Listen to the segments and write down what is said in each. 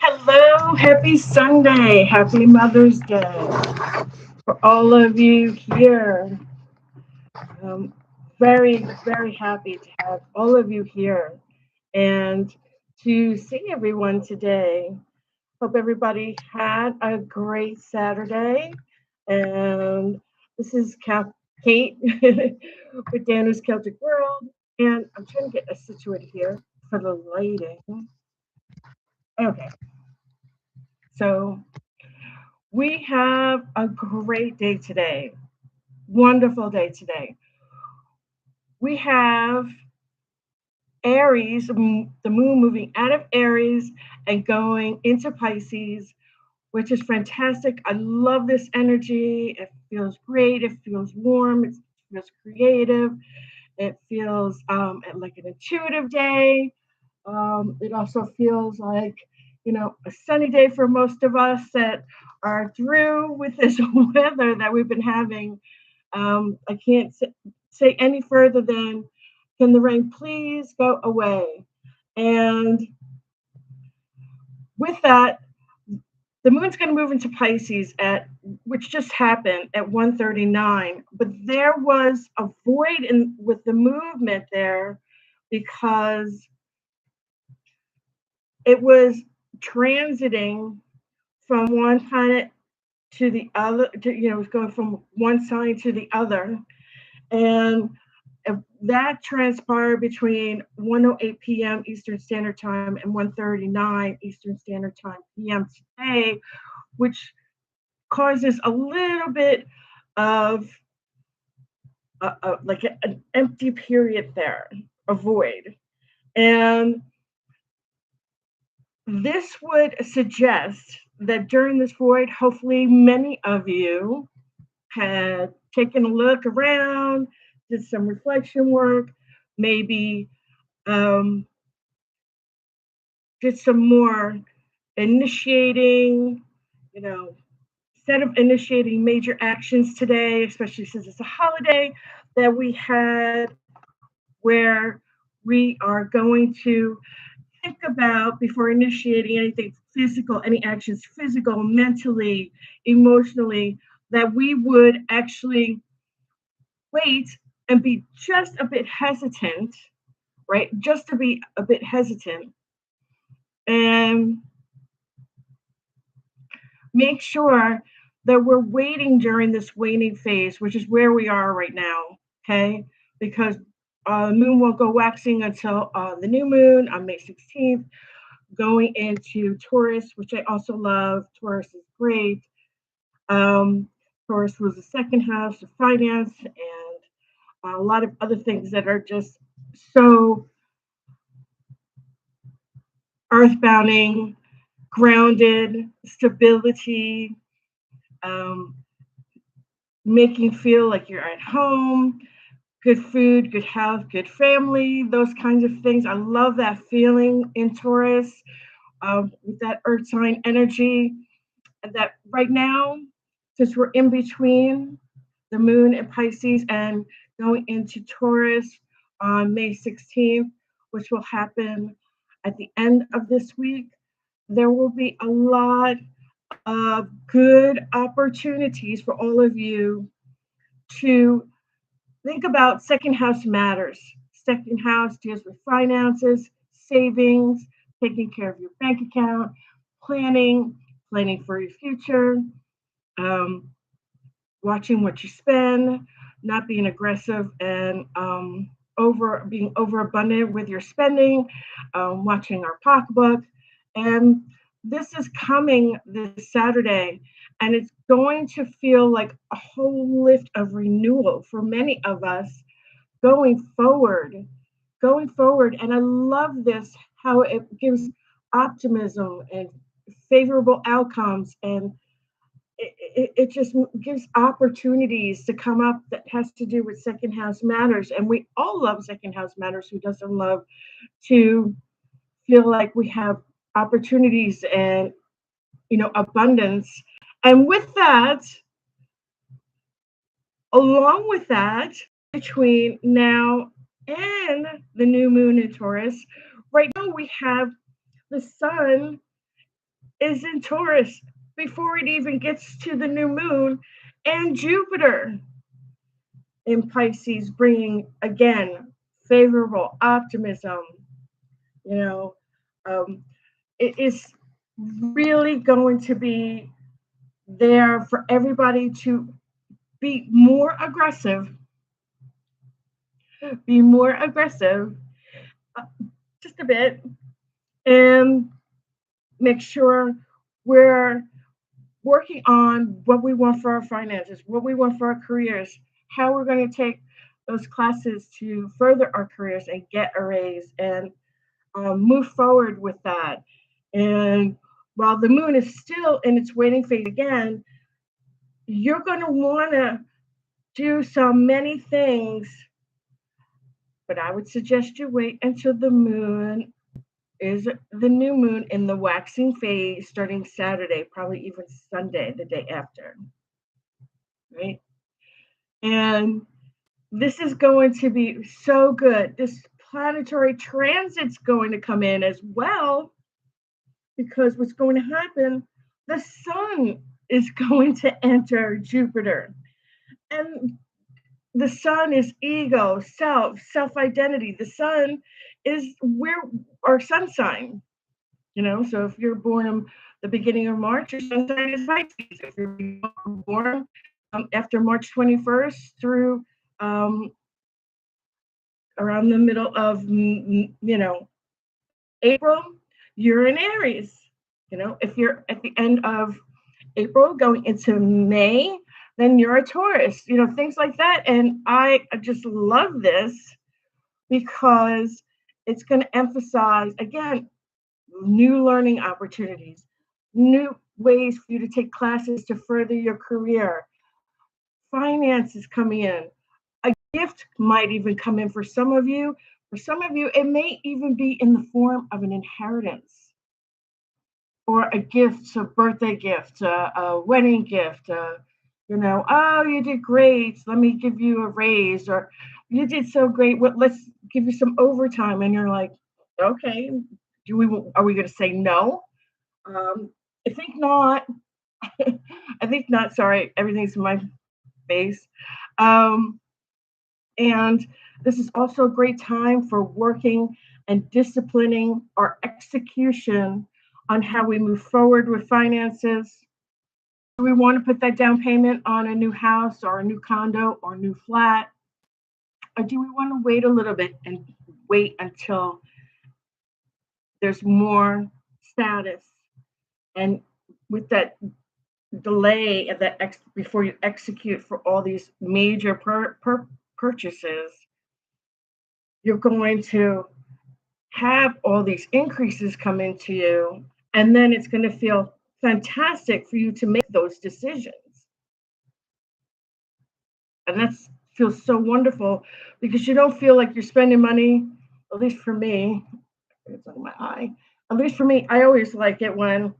Hello, happy Sunday, happy Mother's Day for all of you here. Um, very happy to have all of you here and to see everyone today. Hope everybody had a great Saturday. And this is Kate with Dana's Celtic World. And I'm trying to get us situated here for the lighting. Okay, so we have a great day today. Wonderful day today. We have Aries, the moon moving out of Aries and going into Pisces, which is fantastic. I love this energy. It feels great. It feels warm. It feels creative. It feels like an intuitive day. It also feels like, a sunny day for most of us that are through with this weather that we've been having. I can't say any further than, can the rain please go away? And with that, the moon's going to move into Pisces which just happened at 1:39. But there was a void with the movement there because it was transiting from one planet to the other. It was going from one sign to the other, and that transpired between 1:08 p.m. Eastern Standard Time and 1:39 Eastern Standard Time p.m. today, which causes a little bit of like an empty period there, a void. And this would suggest that during this void, hopefully many of you had taken a look around, did some reflection work, maybe um, did some more initiating, you know, instead of initiating major actions today, especially since it's a holiday that we had where we are going to think about before initiating anything physical, any actions physical, mentally, emotionally, that we would actually wait and be just a bit hesitant, right? Just to be a bit hesitant and make sure that we're waiting during this waning phase, which is where we are right now, okay? Because the moon won't go waxing until the new moon on May 16th, going into Taurus, which I also love. Taurus is great. Taurus was the second house of finance and a lot of other things that are just so earthbounding, grounded, stability, um, making feel like you're at home, good food, good health, good family, those kinds of things. I love that feeling in Taurus with that earth sign energy. And that right now, since we're in between the moon and Pisces and going into Taurus on May 16th, which will happen at the end of this week, there will be a lot of good opportunities for all of you to think about second house matters. Second house deals with finances, savings, taking care of your bank account, planning, planning for your future, um, watching what you spend, not being aggressive and being overabundant with your spending, watching our pocketbook. And this is coming this Saturday, and it's going to feel like a whole lift of renewal for many of us going forward. Going forward. And I love this, how it gives optimism and favorable outcomes and it just gives opportunities to come up that has to do with second house matters. And we all love second house matters. Who doesn't love to feel like we have opportunities and, abundance? And with that, along with that, between now and the new moon in Taurus, right now we have the sun is in Taurus before it even gets to the new moon, and Jupiter in Pisces, bringing again favorable optimism. You know, um, it is really going to be there for everybody to be more aggressive, be more aggressive, uh, just a bit, and make sure we're working on what we want for our finances, what we want for our careers, how we're going to take those classes to further our careers and get a raise and move forward with that. And while the moon is still in its waiting phase again, you're going to want to do so many things, but I would suggest you wait until the moon is the new moon in the waxing phase starting Saturday, probably even Sunday, the day after, right? And this is going to be so good. This planetary transit's going to come in as well because what's going to happen, the sun is going to enter Jupiter. And the sun is ego, self identity. The sun is where our sun sign, So if you're born in the beginning of March, your sun sign is Pisces. If you're born after March 21st through um, around the middle of, April, you're in Aries. If you're at the end of April going into May, then you're a Taurus, things like that. And I just love this because it's going to emphasize, again, new learning opportunities, new ways for you to take classes to further your career, finances coming in. A gift might even come in for some of you. For some of you, it may even be in the form of an inheritance or a gift, a birthday gift, a wedding gift, oh, you did great. Let me give you a raise, or you did so great. Let's give you some overtime. And you're like, okay, are we going to say no? I think not. I think not. Sorry, everything's in my face. Um, and this is also a great time for working and disciplining our execution on how we move forward with finances. Do we want to put that down payment on a new house or a new condo or a new flat? Or do we want to wait a little bit and wait until there's more status? And with that delay and before you execute for all these major purchases, you're going to have all these increases come into you, and then it's going to feel fantastic for you to make those decisions. And that feels so wonderful because you don't feel like you're spending money, at least for me. It's on my eye. At least for me, I always like it when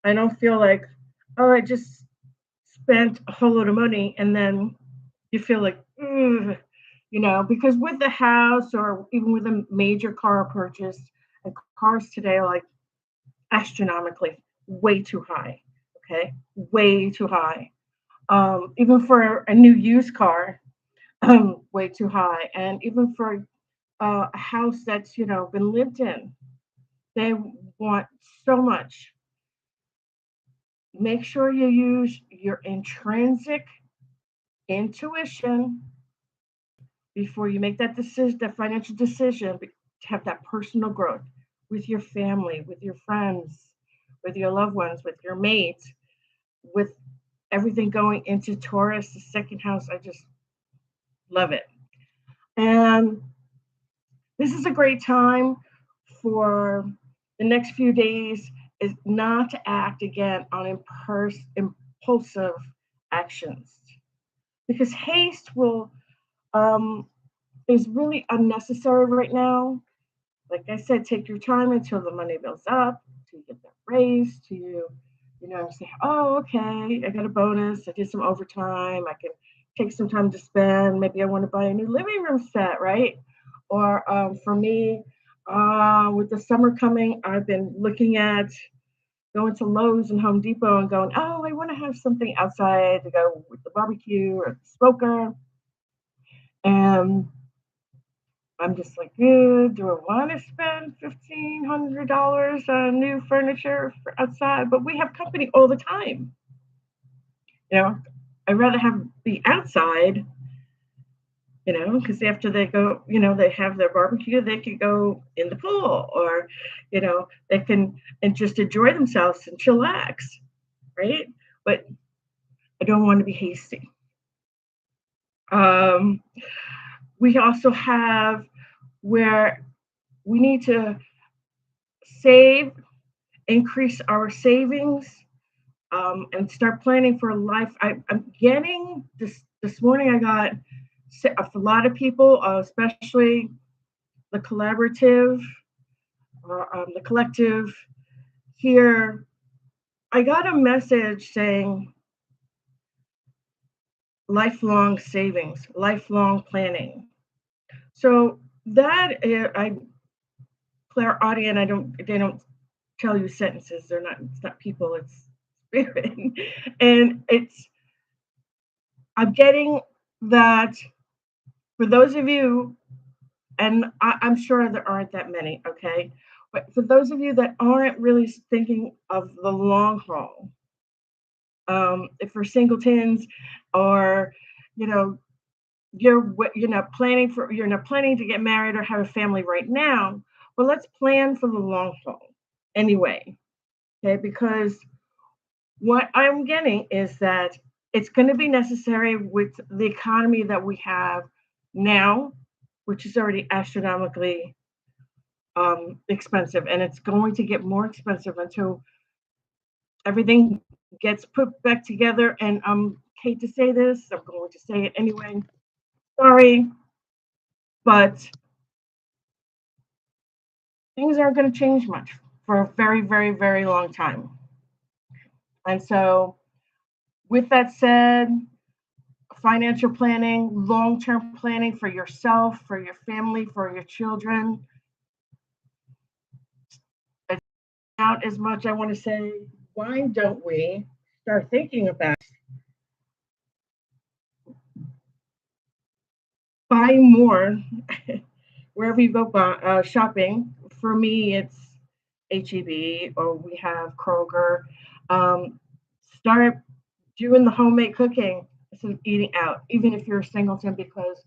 I don't feel like, oh, I just spent a whole lot of money, and then you feel like, because with the house or even with a major car purchase, and cars today are like astronomically way too high. Okay, way too high. Even for a new used car, way too high. And even for a house that's been lived in, they want so much. Make sure you use your intrinsic intuition before you make that decision, that financial decision, to have that personal growth with your family, with your friends, with your loved ones, with your mates, with everything going into Taurus, the second house. I just love it. And this is a great time for the next few days is not to act again on impulsive actions because haste will is really unnecessary right now. Like I said, take your time until the money builds up, till you get that raise, till you say, oh, okay, I got a bonus, I did some overtime, I can take some time to spend. Maybe I want to buy a new living room set, right? Or for me, with the summer coming, I've been looking at going to Lowe's and Home Depot and going, oh, I want to have something outside to go with the barbecue or the smoker. And I'm just like, do I want to spend $1,500 on new furniture for outside? But we have company all the time. I'd rather be outside, because after they go, they have their barbecue, they can go in the pool, or, they can and just enjoy themselves and chillax, right? But I don't want to be hasty. We also have where we need to save, increase our savings, and start planning for life. I'm getting this morning. I got a lot of people, especially the collaborative, the collective here. I got a message saying lifelong savings, lifelong planning. So that I clairaudient. They don't tell you sentences. It's not people. It's spirit, and I'm getting that for those of you, and I'm sure there aren't that many. Okay, but for those of you that aren't really thinking of the long haul, if you're singletons, or you know you're not planning to get married or have a family right now, well, let's plan for the long haul anyway. Okay, because what I'm getting is that it's going to be necessary with the economy that we have now, which is already astronomically expensive, and it's going to get more expensive until everything gets put back together. And hate to say this, I'm going to say it anyway. Sorry, but things aren't going to change much for a very, very, very long time. And so, with that said, financial planning, long term planning for yourself, for your family, for your children. Out as much, I want to say, why don't we start thinking about buying more wherever you go shopping? For me, it's HEB, or we have Kroger. Um, Start doing the homemade cooking instead of eating out, even if you're a singleton, because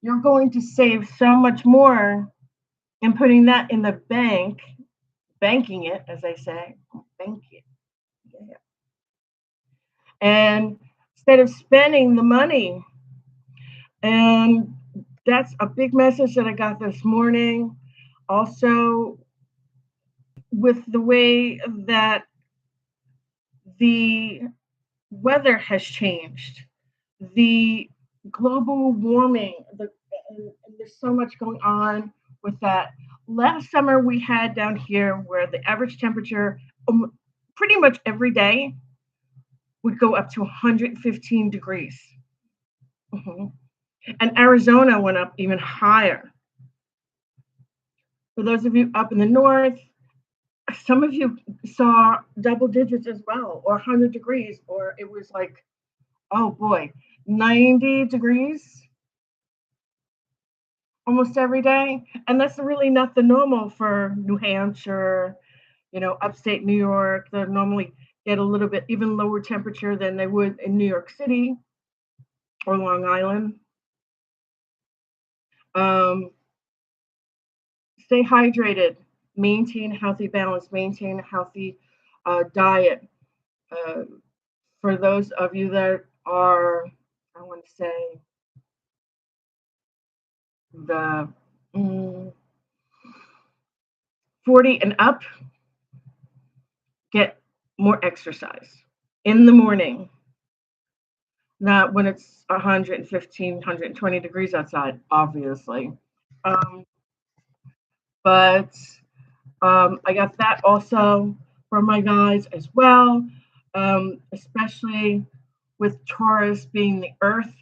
you're going to save so much more in putting that in the bank, banking it, as I say, bank it. Yeah. And instead of spending the money. And that's a big message that I got this morning. Also, with the way that the weather has changed, the global warming, and there's so much going on with that. Last summer, we had down here where the average temperature pretty much every day would go up to 115 degrees. Mm-hmm. And Arizona went up even higher. For those of you up in the north, some of you saw double digits as well, or 100 degrees, or it was like, oh boy, 90 degrees almost every day. And that's really not the normal for New Hampshire, upstate New York. They normally get a little bit even lower temperature than they would in New York City or Long Island. Stay hydrated, maintain a healthy balance, maintain a healthy diet. For those of you that are, I want to say, the 40 and up, get more exercise in the morning, not when it's 115, 120 degrees outside, obviously. But I got that also for my guys as well, especially with Taurus being the earth,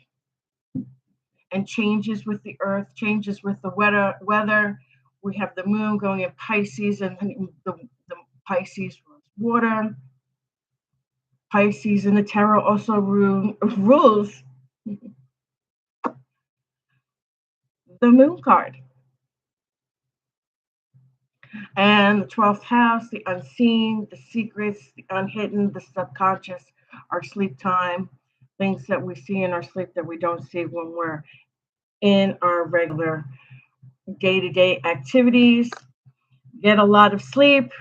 and changes with the earth, changes with the weather. We have the moon going in Pisces, and the Pisces water. Pisces in the tarot also rules the moon card. And the 12th house, the unseen, the secrets, the unhidden, the subconscious, our sleep time, things that we see in our sleep that we don't see when we're in our regular day-to-day activities. Get a lot of sleep.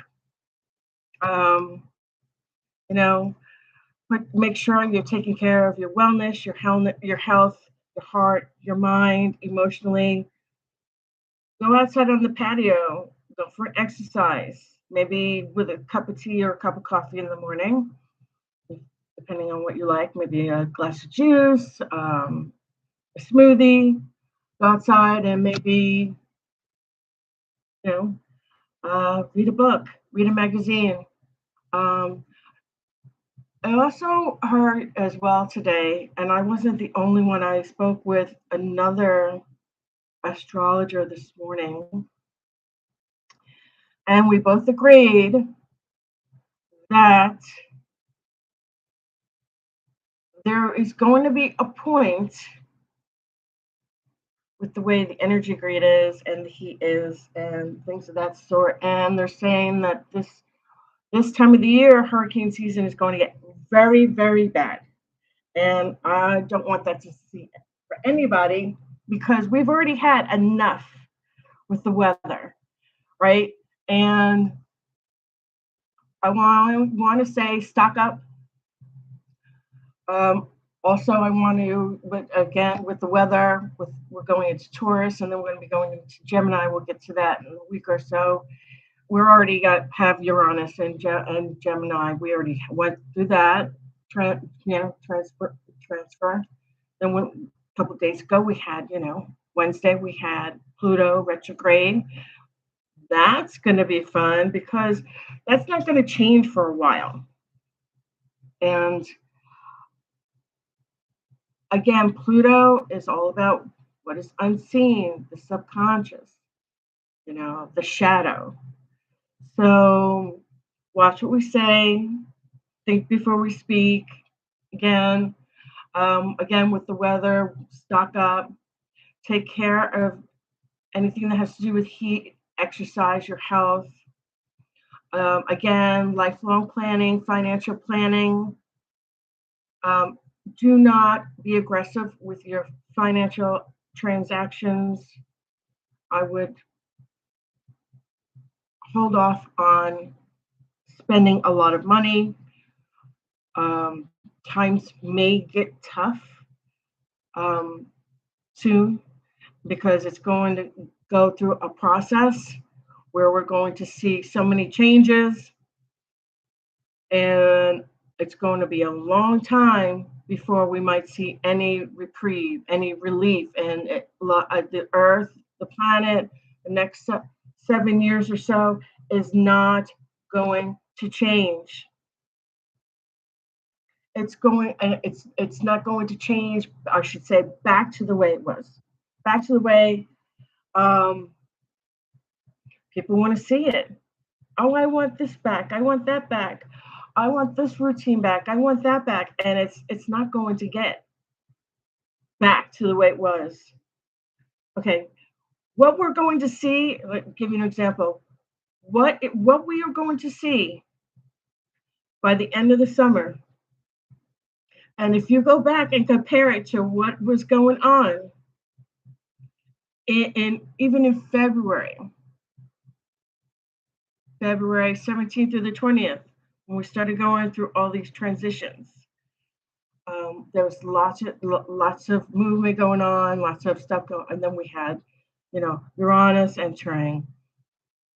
Um, you know, but make sure you're taking care of your wellness, your health, your heart, your mind, emotionally. Go outside on the patio. Go for exercise. Maybe with a cup of tea or a cup of coffee in the morning, depending on what you like. Maybe a glass of juice, a smoothie. Go outside and maybe you read a book, read a magazine. Um, I also heard as well today, and I wasn't the only one. I spoke with another astrologer this morning, and we both agreed that there is going to be a point with the way the energy grid is and the heat is and things of that sort. And they're saying that this time of the year, hurricane season is going to get very, very bad. And I don't want that to see for anybody because we've already had enough with the weather, right? And I want to say stock up. Also, I want to, again, with the weather, we're going into Taurus, and then we're going to be going into Gemini. We'll get to that in a week or so. We're already have Uranus and Gemini. We already went through that, transfer. Then a couple of days ago, we had, Wednesday, we had Pluto retrograde. That's going to be fun because that's not going to change for a while. And again, Pluto is all about what is unseen, the subconscious, the shadow. So watch what we say, think before we speak. Again, with the weather, stock up, take care of anything that has to do with heat, exercise, your health. Again, lifelong planning, financial planning. Do not be aggressive with your financial transactions. I would hold off on spending a lot of money. Times may get tough soon because it's going to go through a process where we're going to see so many changes, and it's going to be a long time before we might see any reprieve, any relief. And the Earth, the planet, the next 7 years or so is not going to change. It's not going to change. I should say back to the way it was, back to the way people want to see it. Oh, I want this back. I want that back. I want this routine back. I want that back. And it's not going to get back to the way it was. Okay. What we're going to see, let me give you an example. What we are going to see by the end of the summer. And if you go back and compare it to what was going on even in February 17th through the 20th, when we started going through all these transitions. There was lots of movement going on, lots of stuff going, and then we had, Uranus entering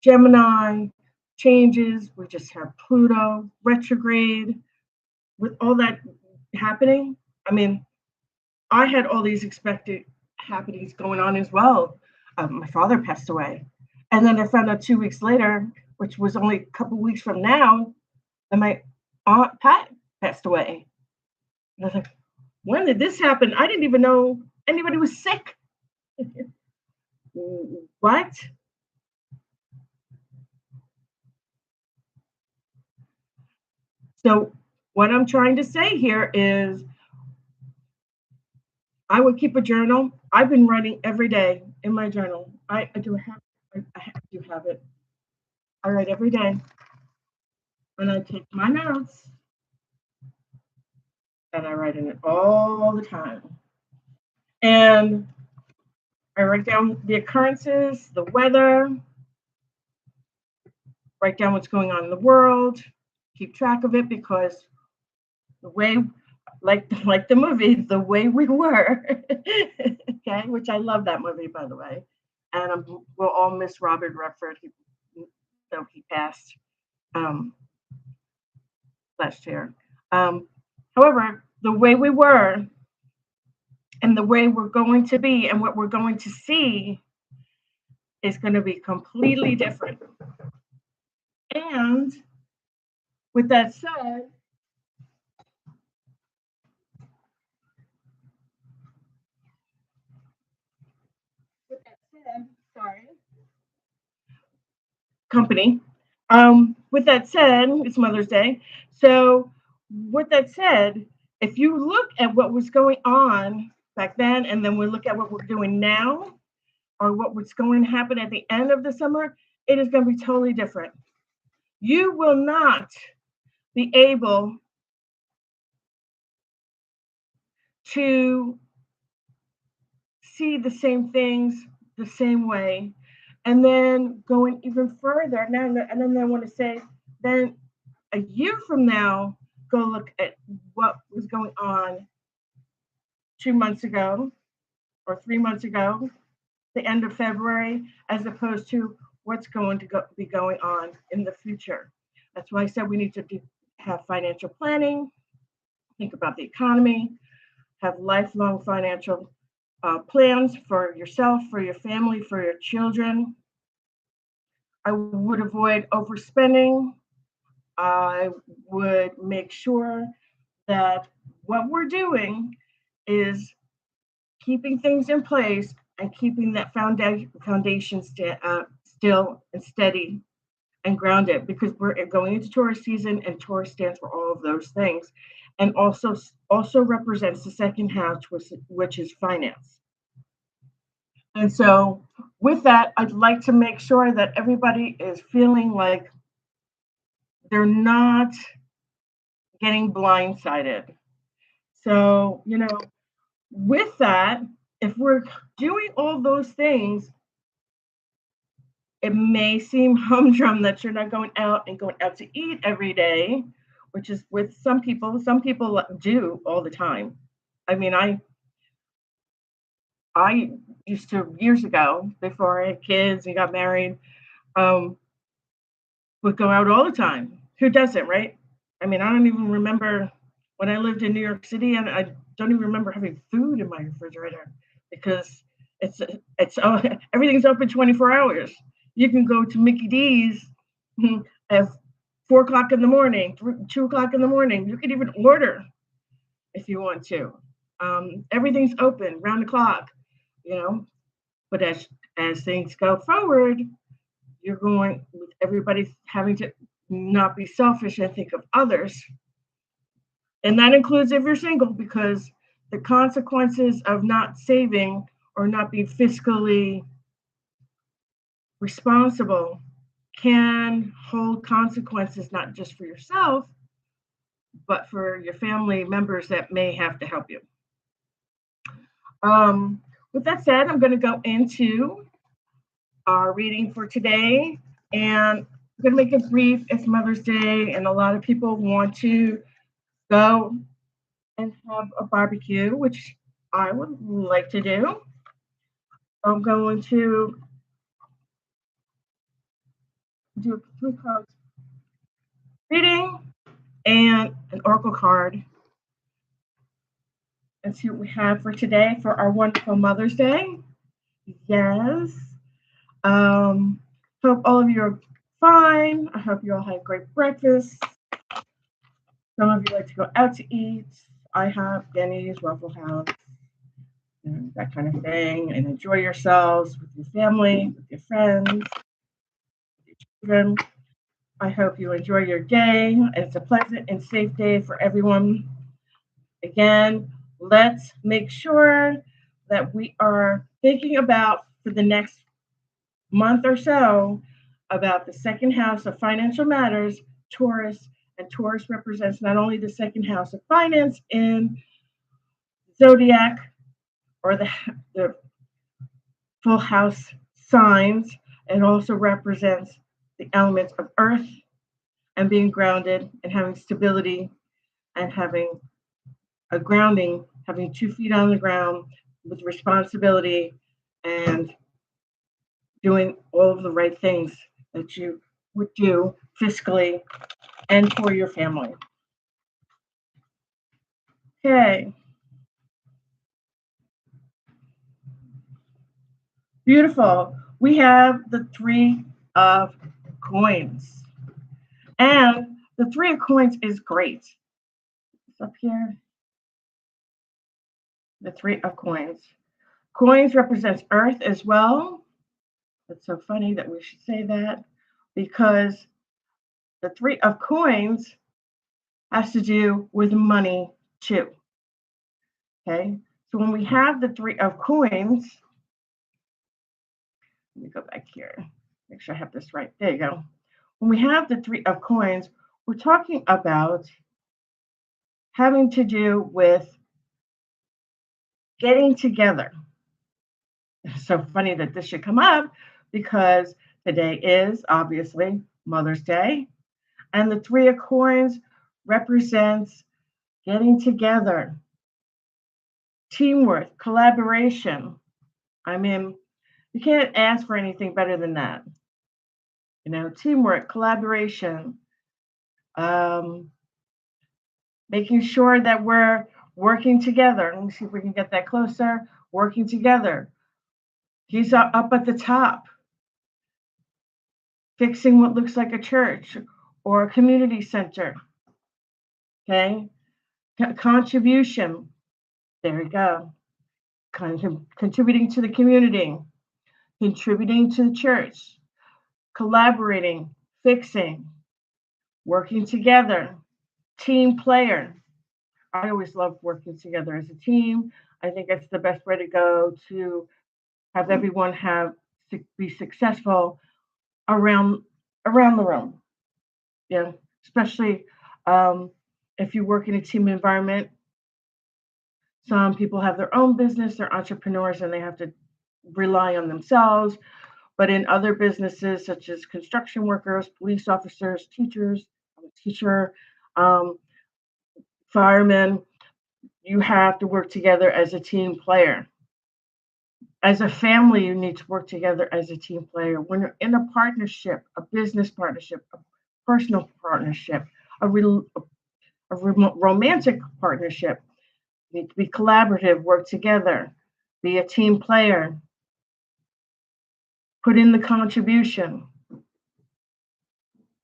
Gemini, changes. We just have Pluto retrograde. With all that happening, I mean, I had all these expected happenings going on as well. My father passed away, and then I found out 2 weeks later, which was only a couple weeks from now, that my aunt Pat passed away. And I was like, when did this happen? I didn't even know anybody was sick. What? So what I'm trying to say here is I would keep a journal. I've been writing every day in my journal. I do have I do have it. I write every day, and I take my notes and I write in it all the time. And I write down the occurrences, the weather, write down what's going on in the world, keep track of it because the way, like the movie, The Way We Were, okay, which I love that movie, by the way. And we'll all miss Robert Redford, though he passed um, last year. Um, However, the way we were and the way we're going to be and what we're going to see is going to be completely different. And with that said, sorry, company. With that said, it's Mother's Day. So, with that said, if you look at what was going on back then, and then we look at what we're doing now, or what was going to happen at the end of the summer, it is going to be totally different. You will not be able to see the same things the same way. And then going even further, now and then I want to say, then a year from now, go look at what was going on 2 months ago or 3 months ago, the end of February, as opposed to what's going to be going on in the future. That's why I said we need to have financial planning, think about the economy, have lifelong financial plans for yourself, for your family, for your children. I would avoid overspending. I would make sure that what we're doing is keeping things in place and keeping that foundation still and steady and grounded because we're going into Taurus season and Taurus stands for all of those things and also represents the second house which is finance. And so with that, I'd like to make sure that everybody is feeling like they're not getting blindsided. So, with that, if we're doing all those things, it may seem humdrum that you're not going out to eat every day, which is with some people. Some people do all the time. I mean, I used to years ago before I had kids and got married, um, would go out all the time. Who doesn't, right? I mean, I don't even remember when I lived in New York City, and I don't even remember having food in my refrigerator because it's everything's open 24 hours. You can go to Mickey D's at 4 o'clock in the morning, 2 o'clock in the morning. You can even order if you want to. Everything's open round the clock, you know. But as things go forward, you're going with everybody having to not be selfish and think of others. And that includes if you're single, because the consequences of not saving or not being fiscally responsible can hold consequences not just for yourself, but for your family members that may have to help you. With that said, I'm going to go into our reading for today, and I'm going to make it brief. It's Mother's Day, and a lot of people want to go and have a barbecue, which I would like to do. I'm going to do a 3 cards reading and an oracle card and see what we have for today for our wonderful Mother's Day. Yes. Hope all of you are fine. I hope you all had great breakfast. Some of you like to go out to eat. I have Denny's, Waffle House, that kind of thing, and enjoy yourselves with your family, with your friends, with your children. I hope you enjoy your day. It's a pleasant and safe day for everyone. Again, let's make sure that we are thinking about for the next month or so about the second house of financial matters, Taurus. And Taurus represents not only the second house of finance in zodiac or the full house signs, it also represents the elements of earth and being grounded and having stability and having a grounding, having 2 feet on the ground with responsibility and doing all of the right things that you would do fiscally and for your family. Okay, beautiful. We have the three of coins. And the three of coins is great. It's up here. The three of coins. Coins represents earth as well. It's so funny that we should say that because the three of coins has to do with money too. Okay, so when we have the three of coins, let me go back here, make sure I have this right. There you go. When we have the three of coins, we're talking about having to do with getting together. It's so funny that this should come up because today is obviously Mother's Day, and the three of coins represents getting together, teamwork, collaboration. I mean, you can't ask for anything better than that. You know, teamwork, collaboration, um, making sure that we're working together. Let me see if we can get that closer. Working together. He's up at the top, fixing what looks like a church or a community center. Okay, contribution. There we go. Contributing to the community, contributing to the church, collaborating, fixing, working together, team player. I always love working together as a team. I think it's the best way to go to have everyone be successful around the room. Yeah, especially if you work in a team environment. Some people have their own business, they're entrepreneurs, and they have to rely on themselves. But in other businesses, such as construction workers, police officers, teachers, I'm a teacher, um, firemen, you have to work together as a team player. As a family, you need to work together as a team player. When you're in a partnership, a business partnership, a personal partnership, a romantic partnership, you need to be collaborative, work together, be a team player, put in the contribution.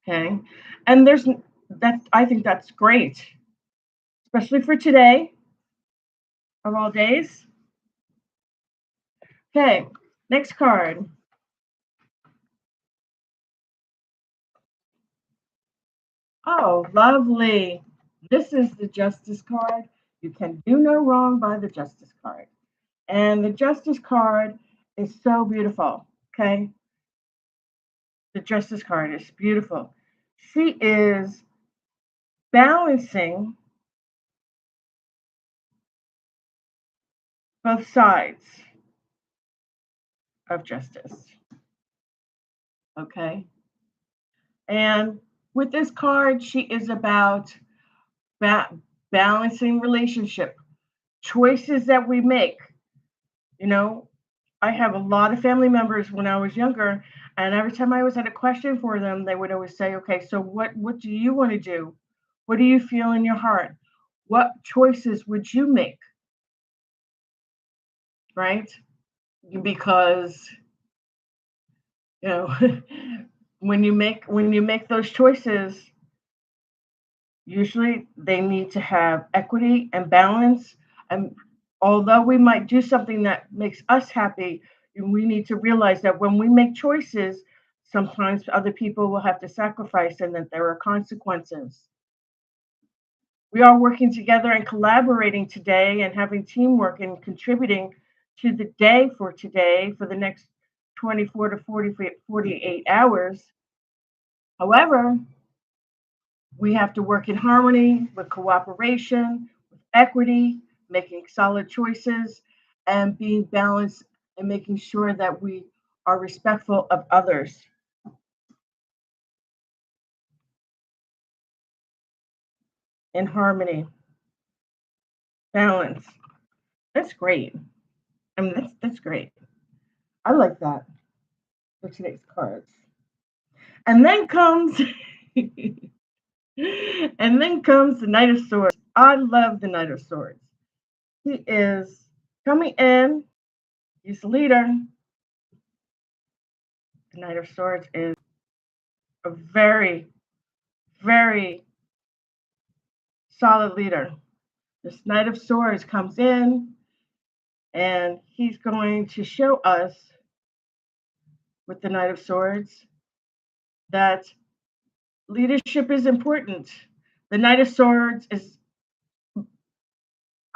Okay, and there's that. I think that's great, especially for today of all days. Okay, next card. Oh, lovely. This is the Justice card. You can do no wrong by the Justice card. And the Justice card is so beautiful. Okay, the Justice card is beautiful. She is balancing both sides of justice. Okay. And with this card, she is about ba- balancing relationship, choices that we make. You know, I have a lot of family members when I was younger, and every time I always had a question for them, they would always say, "Okay, so what do you want to do? What do you feel in your heart? What choices would you make?" Right? Because you know, when you make those choices, usually they need to have equity and balance. And although we might do something that makes us happy, we need to realize that when we make choices, Sometimes other people will have to sacrifice and that there are consequences. We are working together and collaborating today and having teamwork and contributing to the day for today for the next 24 to 48 hours. However, we have to work in harmony with cooperation, with equity, making solid choices, and being balanced and making sure that we are respectful of others. In harmony, balance. That's great. I mean, that's great. I like that for today's cards. And then comes and then comes the Knight of Swords. I love the Knight of Swords. He is coming in. He's the leader. The Knight of Swords is a very, very solid leader. This Knight of Swords comes in and he's going to show us with the Knight of Swords that leadership is important. The Knight of Swords is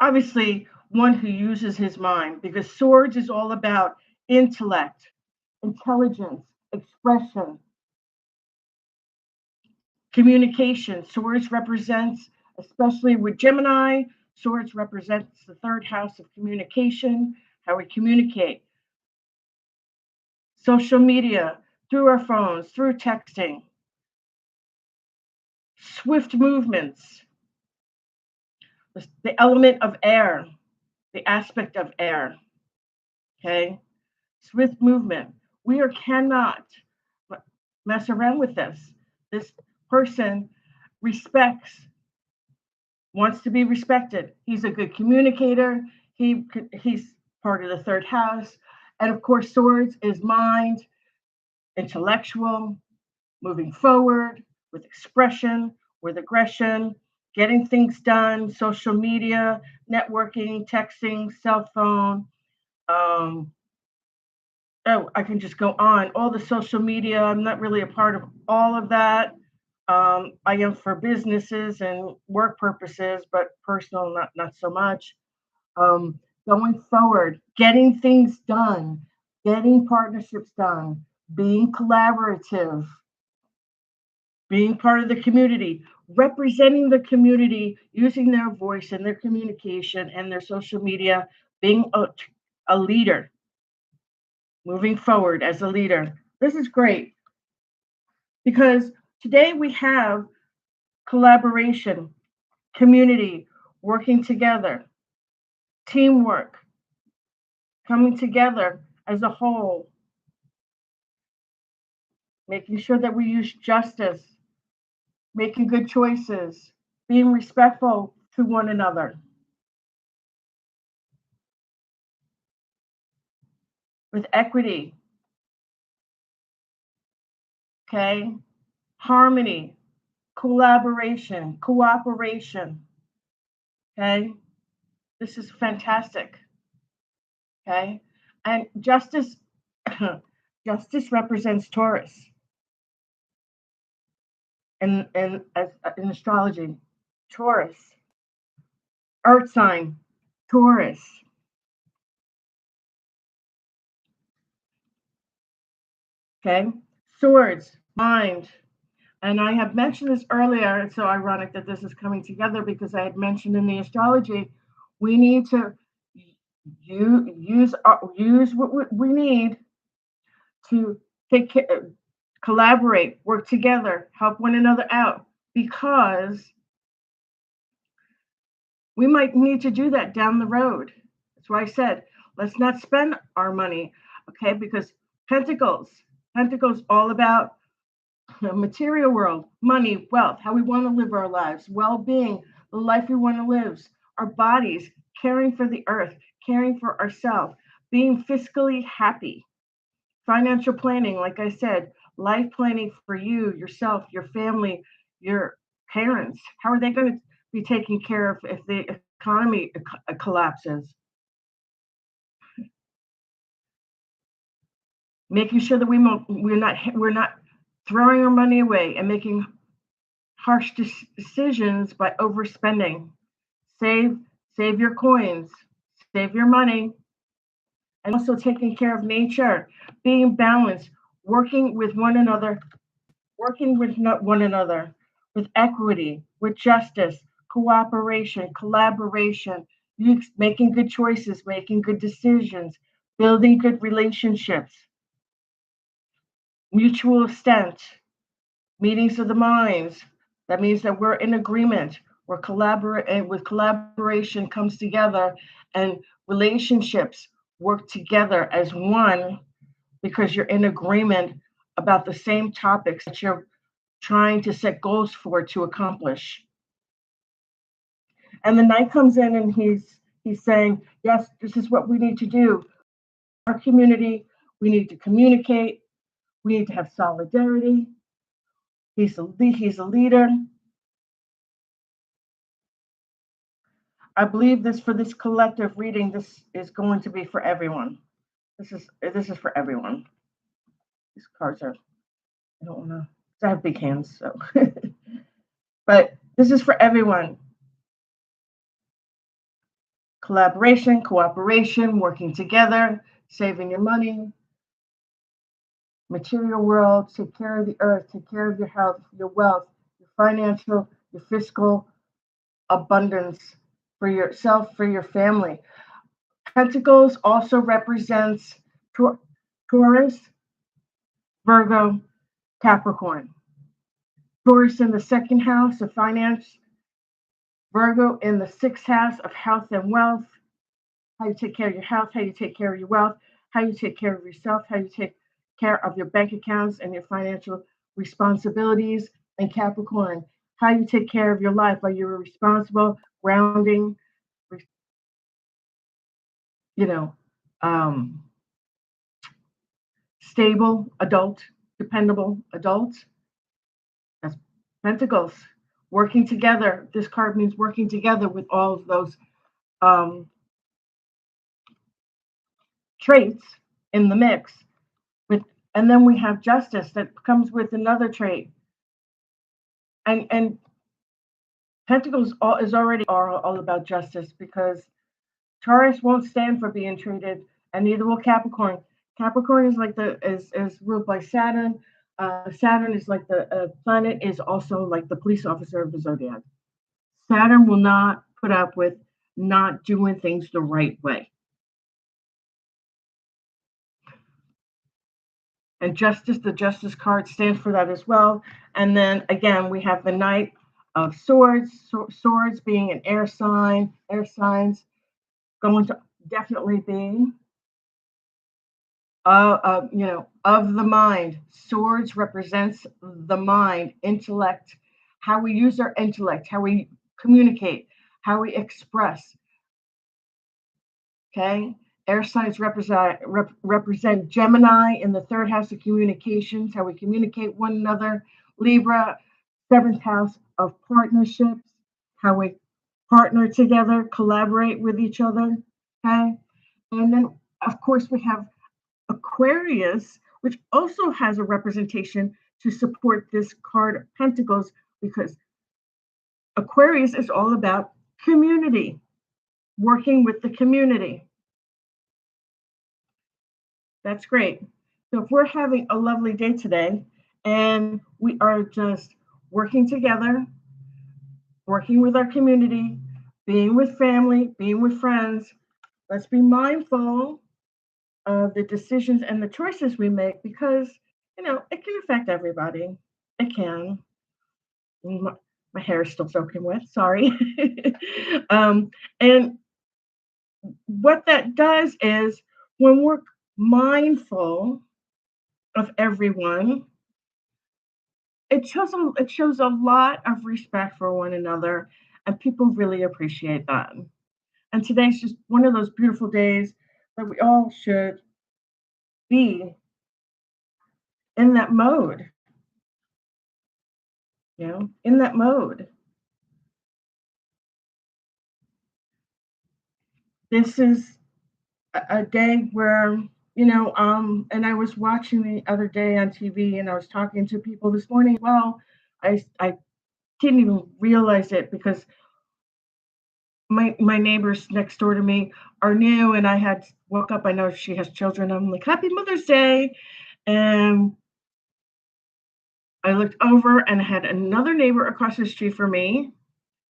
obviously one who uses his mind because swords is all about intellect, intelligence, expression, communication. Swords represents, especially with Gemini, swords represents the third house of communication, how we communicate. Social media, through our phones, through texting, swift movements, the element of air, the aspect of air, okay? Swift movement. Cannot mess around with this. This person respects, wants to be respected. He's a good communicator. He's part of the third house. And of course, swords is mind, intellectual, moving forward with expression, with aggression, getting things done, social media, networking, texting, cell phone. I can just go on. All the social media, I'm not really a part of all of that. I am for businesses and work purposes, but personal, not so much. Going forward, getting things done, getting partnerships done, being collaborative, being part of the community, representing the community, using their voice and their communication and their social media, being a leader, moving forward as a leader. This is great because today we have collaboration, community, working together, teamwork, coming together as a whole, making sure that we use justice, making good choices, being respectful to one another. With equity, okay? Harmony, collaboration, cooperation, okay? This is fantastic, okay? And justice, justice represents Taurus in astrology. Taurus, earth sign, Taurus. Okay, swords, mind. And I have mentioned this earlier. It's so ironic that this is coming together because I had mentioned in the astrology, we need to use what we need to take care, collaborate, work together, help one another out, because we might need to do that down the road. That's why I said, let's not spend our money, okay? Because Pentacles all about the material world, money, wealth, how we want to live our lives, well-being, the life we want to live, our bodies, caring for the earth, caring for ourselves, being fiscally happy, financial planning, like I said, life planning for you, yourself, your family, your parents. How are they going to be taken care of if the economy collapses? making sure that we're not throwing our money away and making harsh decisions by overspending. Save save your coins, save your money, and also taking care of nature, being balanced, working with one another, working with one another, with equity, with justice, cooperation, collaboration, making good choices, making good decisions, building good relationships, mutual assent, meetings of the minds. That means that we're in agreement. We're collaborate with collaboration comes together, and relationships work together as one because you're in agreement about the same topics that you're trying to set goals for to accomplish. And the knight comes in and he's saying, yes, this is what we need to do. Our community, we need to communicate, we need to have solidarity. He's a leader. I believe this for this collective reading, this is going to be for everyone. This is for everyone. These cards are, I don't know. I have big hands, so but this is for everyone. Collaboration, cooperation, working together, saving your money, material world, take care of the earth, take care of your health, your wealth, your financial, your fiscal abundance for yourself, for your family. Pentacles also represents Taurus, Virgo, Capricorn. Taurus in the second house of finance, Virgo in the sixth house of health and wealth. How you take care of your health, how you take care of your wealth, how you take care of yourself, how you take care of your bank accounts and your financial responsibilities. And Capricorn, how you take care of your life. Are you a responsible, grounding, you know, um, stable adult, dependable adult? That's Pentacles. Working together. This card means working together with all of those um, traits in the mix. And then we have Justice that comes with another trait. And Pentacles is already all about justice because Taurus won't stand for being treated, and neither will Capricorn. Capricorn is like is ruled by Saturn. Saturn is like the planet is also like the police officer of the zodiac. Saturn will not put up with not doing things the right way. And justice, the justice card stands for that as well. And then again, we have the Knight of Swords, swords being an air sign, air signs going to definitely be, of the mind. Swords represents the mind, intellect, how we use our intellect, how we communicate, how we express. Okay. Air signs represent Gemini in the third house of communications, how we communicate one another. Libra, seventh house of partnerships, how we partner together, collaborate with each other. Okay. And then, of course, we have Aquarius, which also has a representation to support this card of Pentacles, because Aquarius is all about community, working with the community. That's great. So if we're having a lovely day today and we are just working together, working with our community, being with family, being with friends, let's be mindful of the decisions and the choices we make because, it can affect everybody. It can. My hair is still soaking wet, sorry. And what that does is when we're mindful of everyone, it shows a lot of respect for one another, and people really appreciate that. And today's just one of those beautiful days that we all should be in that mode, in that mode. This is a day where and I was watching the other day on TV, and I was talking to people this morning. Well, I didn't even realize it because my neighbors next door to me are new, and I had woke up. I know she has children. I'm like, Happy Mother's Day, and I looked over and I had another neighbor across the street from me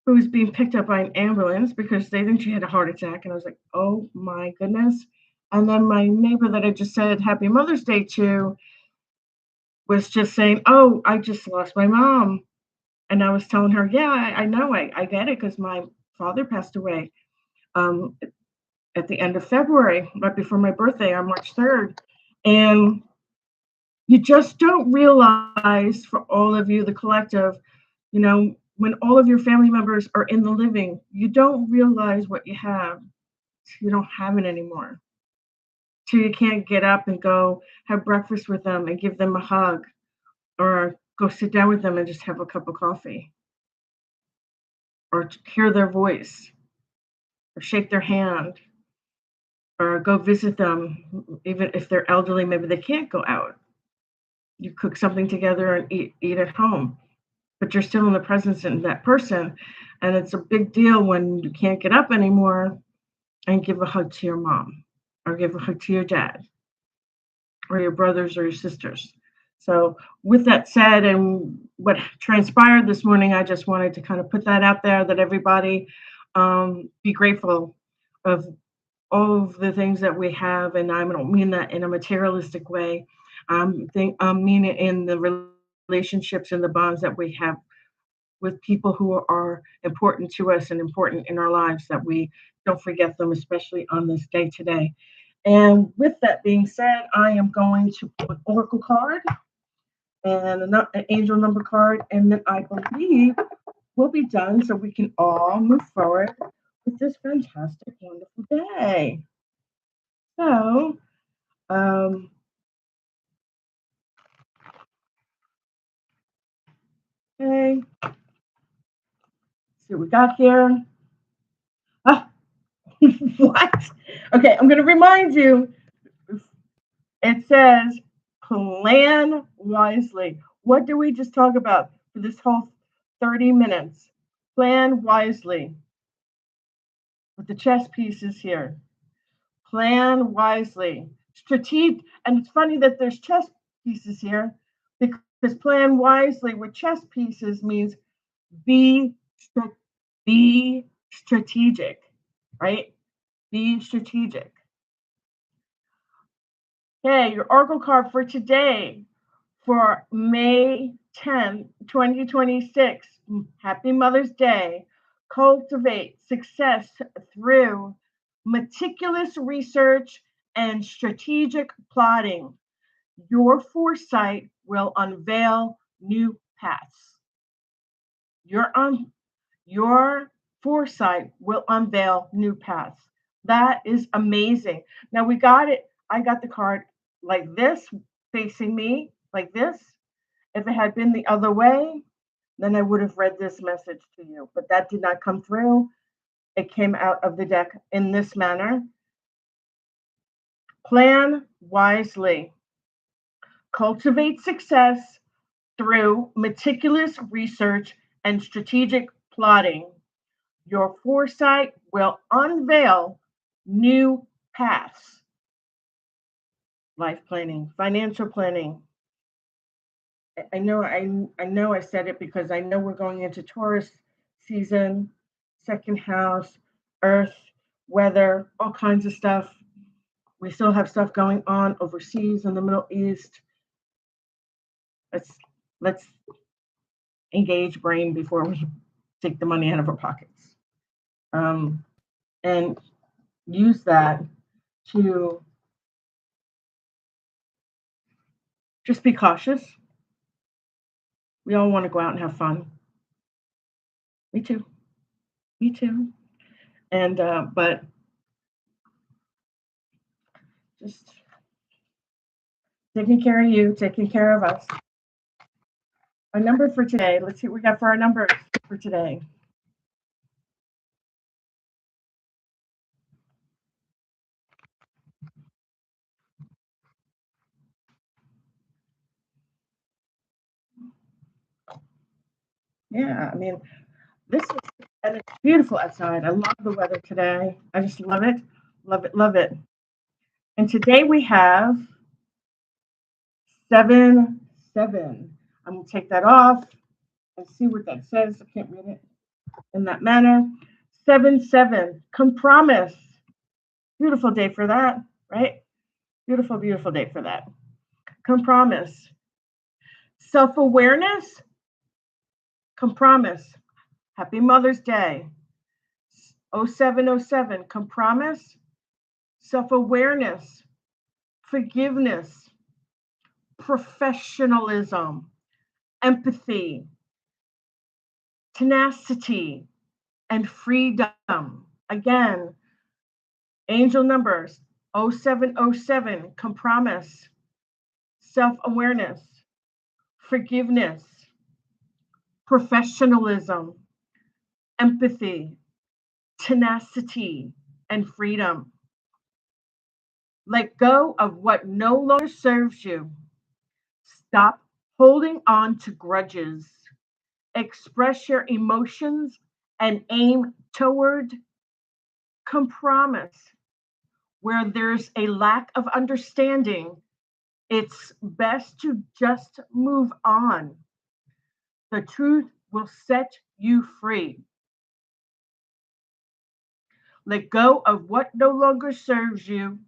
who was being picked up by an ambulance because they think she had a heart attack. And I was like, oh my goodness. And then my neighbor that I just said Happy Mother's Day to was just saying, oh, I just lost my mom. And I was telling her, yeah, I know, I get it because my father passed away um, at the end of February, right before my birthday on March 3rd. And you just don't realize, for all of you, the collective, when all of your family members are in the living, you don't realize what you have. You don't have it anymore. So you can't get up and go have breakfast with them and give them a hug or go sit down with them and just have a cup of coffee or hear their voice or shake their hand or go visit them. Even if they're elderly, maybe they can't go out. You cook something together and eat at home, but you're still in the presence of that person. And it's a big deal when you can't get up anymore and give a hug to your mom or give a hug to your dad or your brothers or your sisters. So, with that said, and what transpired this morning, I just wanted to kind of put that out there that everybody be grateful of all of the things that we have. And I don't mean that in a materialistic way. I mean it in the relationships and the bonds that we have with people who are important to us and important in our lives, that we don't forget them, especially on this day today. And with that being said, I am going to put an oracle card and an angel number card, and then I believe we'll be done so we can all move forward with this fantastic, wonderful day. So, um, okay, see what we got here. Ah, what? Okay, I'm going to remind you. It says plan wisely. What did we just talk about for this whole 30 minutes? Plan wisely with the chess pieces here. Plan wisely. Strategic, and it's funny that there's chess pieces here because plan wisely with chess pieces means be be strategic, right? Be strategic. Okay, your oracle card for today for May 10th, 2026. Happy Mother's Day. Cultivate success through meticulous research and strategic plotting. Your foresight will unveil new paths. Your foresight will unveil new paths. That is amazing. Now we got it. I got the card like this, facing me, like this. If it had been the other way, then I would have read this message to you. But that did not come through. It came out of the deck in this manner. Plan wisely. Cultivate success through meticulous research and strategic plotting. Your foresight will unveil new paths. Life planning, financial planning. I know I said it because I know we're going into Taurus season, second house, earth, weather, all kinds of stuff. We still have stuff going on overseas in the Middle East. Let's engage brain before we take the money out of our pockets. And use that to just be cautious. We all want to go out and have fun. Me too. Me too. And but just taking care of you, taking care of us. Our number for today. Let's see what we got for our numbers for today. Yeah, I mean, this is, and it's beautiful outside. I love the weather today. I just love it, love it, love it. And today we have 7-7. I'm gonna take that off and see what that says. I can't read it in that manner. 7-7. Compromise. Beautiful day for that, right? Beautiful, beautiful day for that. Compromise. Self-awareness. Compromise. Happy Mother's Day. 0707. Compromise. Self-awareness. Forgiveness. Professionalism. Empathy. Tenacity. And freedom. Again, angel numbers 0707, compromise, self awareness, forgiveness, professionalism, empathy, tenacity, and freedom. Let go of what no longer serves you. Stop holding on to grudges. Express your emotions and aim toward compromise. Where there's a lack of understanding, it's best to just move on. The truth will set you free. Let go of what no longer serves you.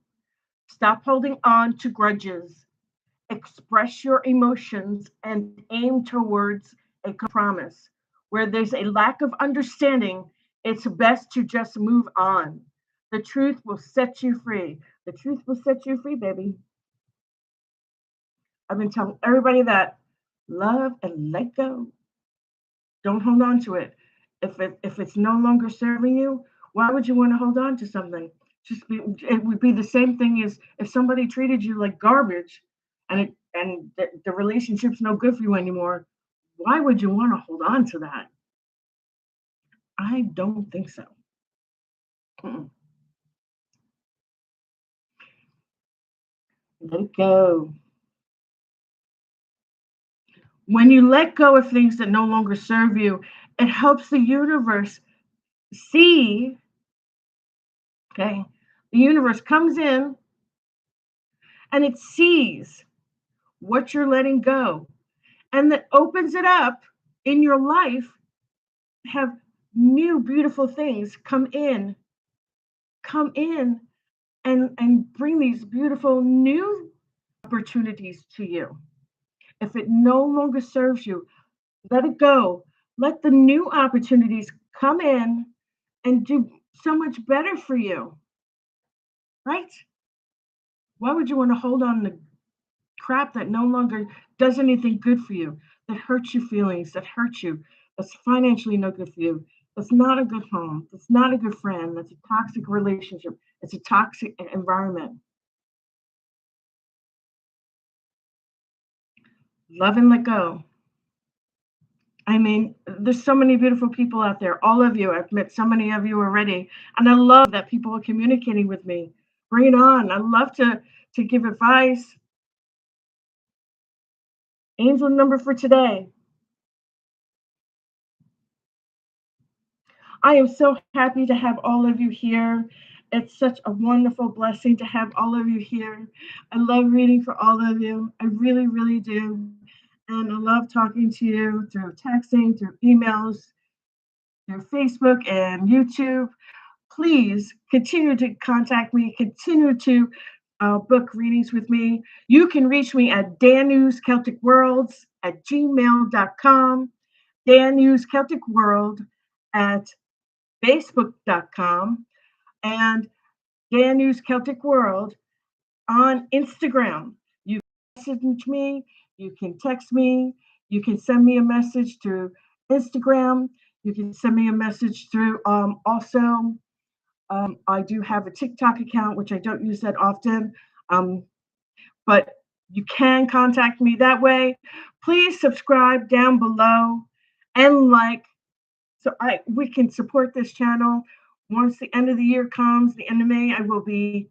Stop holding on to grudges. Express your emotions and aim towards a compromise. Where there's a lack of understanding, it's best to just move on. The truth will set you free. The truth will set you free, baby. I've been telling everybody that love and let go. Don't hold on to it. If it's no longer serving you, why would you want to hold on to something? It would be the same thing as if somebody treated you like garbage, and the relationship's no good for you anymore. Why would you want to hold on to that? I don't think so. Mm-mm. Let it go. When you let go of things that no longer serve you, it helps the universe see. Okay, the universe comes in and it sees what you're letting go, and that opens it up in your life. Have new beautiful things come in and bring these beautiful new opportunities to you. If it no longer serves you, let it go. Let the new opportunities come in and do so much better for you, right? Why would you want to hold on to crap that no longer does anything good for you, that hurts your feelings, that hurts you, that's financially no good for you, that's not a good home, that's not a good friend, that's a toxic relationship, it's a toxic environment? Love and let go. I mean, there's so many beautiful people out there. All of you, I've met so many of you already, and I love that people are communicating with me. Bring it on. I love to give advice. Angel number for today. I am so happy to have all of you here. It's such a wonderful blessing to have all of you here. I love reading for all of you. I really, really do. And I love talking to you through texting, through emails, through Facebook and YouTube. Please continue to contact me, continue to book readings with me. You can reach me at danewscelticworlds at gmail.com, danewscelticworld at facebook.com, and Dan News Celtic World on Instagram. You can message me, you can text me, you can send me a message through Instagram, you can send me a message through also. I do have a TikTok account, which I don't use that often, but you can contact me that way. Please subscribe down below and like, so we can support this channel. Once the end of the year comes, the end of May, I will be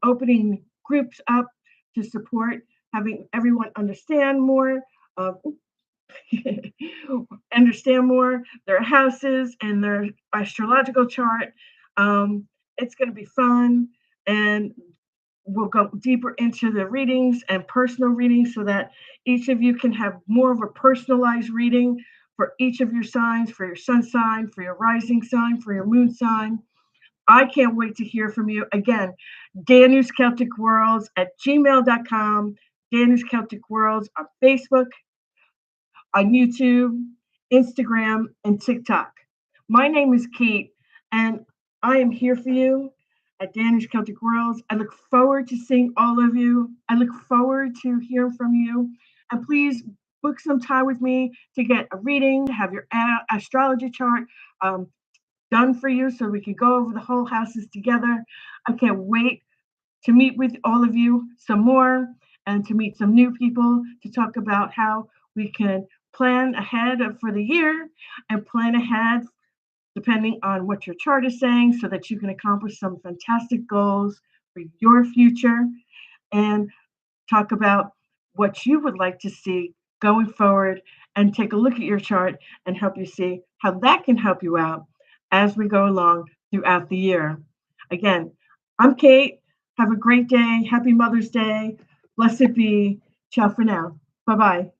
opening groups up to support, having everyone understand more of understand more their houses and their astrological chart. It's going to be fun, and we'll go deeper into the readings and personal readings so that each of you can have more of a personalized reading for each of your signs, for your sun sign, for your rising sign, for your moon sign. I can't wait to hear from you. Again, Danu's Celtic Worlds at gmail.com, Danu's Celtic Worlds on Facebook, on YouTube, Instagram, and TikTok. My name is Kate, and I am here for you at Danish Celtic Worlds. I look forward to seeing all of you. I look forward to hearing from you. And please book some time with me to get a reading, to have your astrology chart um, done for you so we can go over the whole houses together. I can't wait to meet with all of you some more and to meet some new people to talk about how we can plan ahead for the year and plan ahead depending on what your chart is saying so that you can accomplish some fantastic goals for your future and talk about what you would like to see going forward and take a look at your chart and help you see how that can help you out as we go along throughout the year. Again, I'm Kate. Have a great day. Happy Mother's Day. Blessed be. Ciao for now. Bye bye.